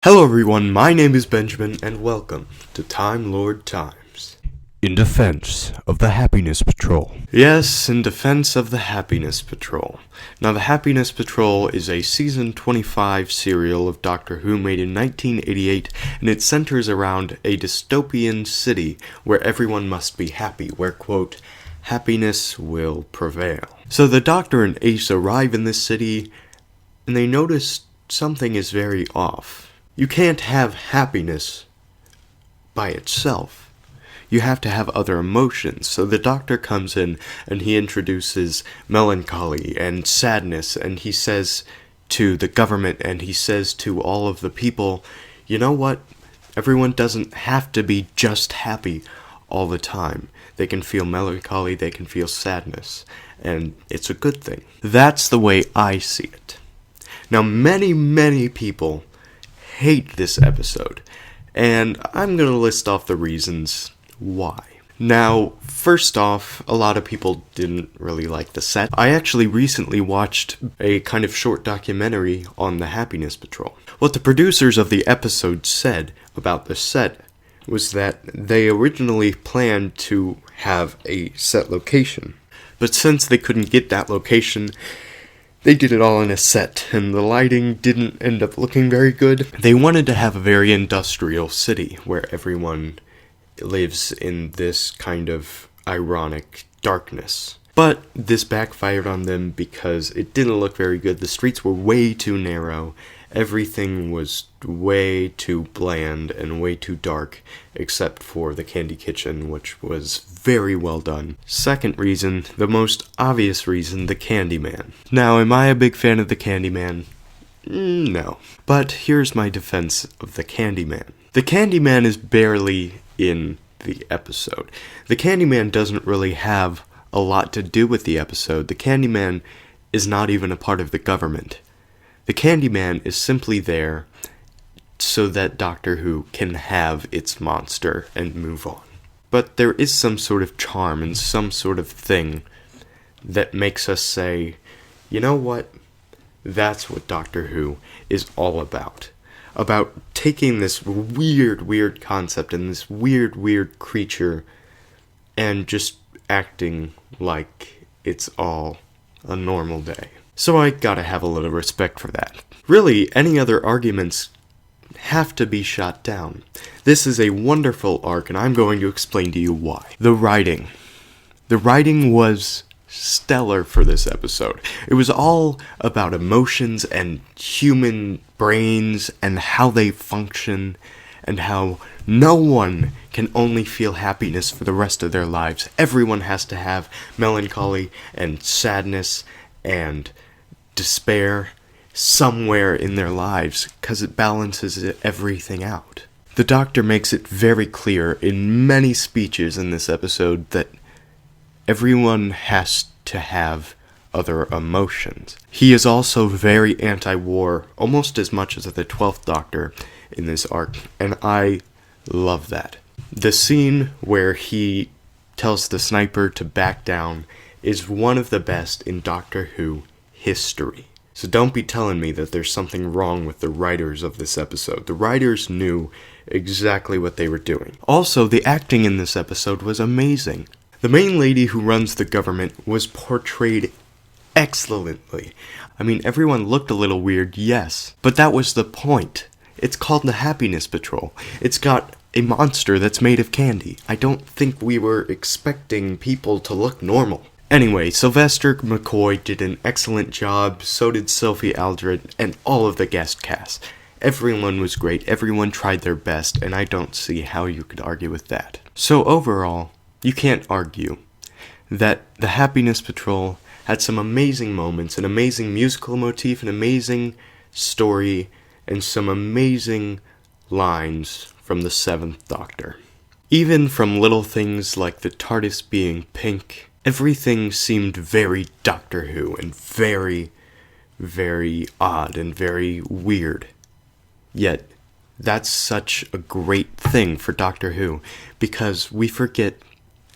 Hello everyone, my name is Benjamin, and welcome to Time Lord Times. In defense of the Happiness Patrol. Yes, in defense of the Happiness Patrol. Now, the Happiness Patrol is a season 25 serial of Doctor Who made in 1988, and it centers around a dystopian city where everyone must be happy, where, quote, happiness will prevail. So the Doctor and Ace arrive in this city, and they notice something is very off. You can't have happiness by itself. You have to have other emotions. So the Doctor comes in and he introduces melancholy and sadness, and he says to the government and he says to all of the people, you know what? Everyone doesn't have to be just happy all the time. They can feel melancholy, they can feel sadness, and it's a good thing. That's the way I see it. Now, many people hate this episode, and I'm going to list off the reasons why. Now, first off, a lot of people didn't really like the set. I actually recently watched a kind of short documentary on the Happiness Patrol. What the producers of the episode said about the set was that they originally planned to have a set location, but since they couldn't get that location, they did it all in a set, and the lighting didn't end up looking very good. They wanted to have a very industrial city where everyone lives in this kind of ironic darkness. But this backfired on them because it didn't look very good. The streets were way too narrow. Everything was way too bland and way too dark, except for the Candy Kitchen, which was very well done. Second reason, the most obvious reason, the Candyman. Now, am I a big fan of the Candyman? No. But here's my defense of the Candyman. The Candyman is barely in the episode. The Candyman doesn't really have a lot to do with the episode. The Candyman is not even a part of the government. The Candyman is simply there so that Doctor Who can have its monster and move on. But there is some sort of charm and some sort of thing that makes us say, you know what? That's what Doctor Who is all about. About taking this weird concept and this weird creature and just acting like it's all a normal day. So I gotta have a little respect for that. Really, any other arguments have to be shot down. This is a wonderful arc, and I'm going to explain to you why. The writing. The writing was stellar for this episode. It was all about emotions and human brains and how they function, and how no one can only feel happiness for the rest of their lives. Everyone has to have melancholy and sadness and despair somewhere in their lives, because it balances everything out. The Doctor makes it very clear in many speeches in this episode that everyone has to have other emotions. He is also very anti-war, almost as much as the 12th Doctor in this arc, and I love that. The scene where he tells the sniper to back down is one of the best in Doctor Who history. So don't be telling me that there's something wrong with the writers of this episode. The writers knew exactly what they were doing. Also, the acting in this episode was amazing. The main lady who runs the government was portrayed excellently. I mean, everyone looked a little weird, yes, but that was the point. It's called the Happiness Patrol. It's got a monster that's made of candy. I don't think we were expecting people to look normal. Anyway, Sylvester McCoy did an excellent job, so did Sophie Aldred, and all of the guest cast. Everyone was great, everyone tried their best, and I don't see how you could argue with that. So overall, you can't argue that the Happiness Patrol had some amazing moments, an amazing musical motif, an amazing story, and some amazing lines from the 7th Doctor. Even from little things like the TARDIS being pink, everything seemed very Doctor Who and very odd and very weird. Yet, that's such a great thing for Doctor Who, because we forget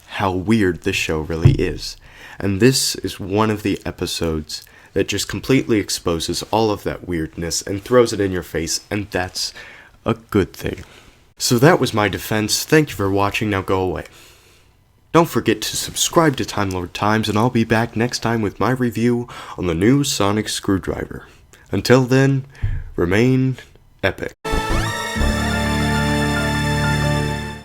how weird the show really is. And this is one of the episodes that just completely exposes all of that weirdness and throws it in your face, and that's a good thing. So that was my defense. Thank you for watching. Now go away. Don't forget to subscribe to Time Lord Times, and I'll be back next time with my review on the new sonic screwdriver. Until then, remain epic.